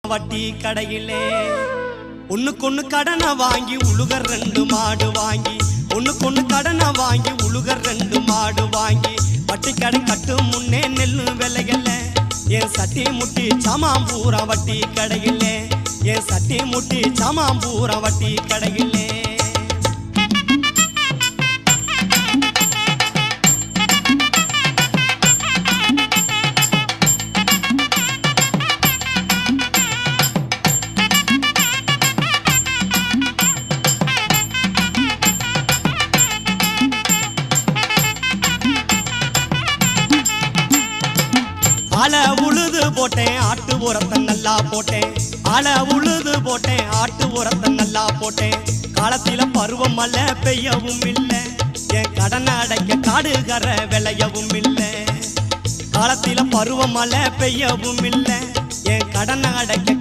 வட்டி கடையிலே ஒண்ணுக்கொண்ணு கடனை வாங்கி உழுகர் 2 மாடு வாங்கி ஒண்ணுக்கொண்ணு கடனை வாங்கி உழுகர் 2 மாடு வாங்கி வட்டி கடை கட்டும் முன்னே நெல்லு விலையில என் சட்டி முட்டி சாமாம்பூரா வட்டி கடையிலே என் சட்டி முட்டி சாமாம்பூரா வட்டி கடையிலே ஆள உழுது போட்டேன் ஆட்டு உரத்தை நல்லா போட்டேன் ஆள உழுது போட்டேன் ஆட்டு உரத்தை நல்லா போட்டேன் காலத்தில பருவம் மழை பெய்யவும் இல்லை என் கடனை அடைக்க காடுகர விளையவும் இல்லை காலத்தில பருவம் மழை பெய்யவும் இல்லை என் கடனை அடைக்க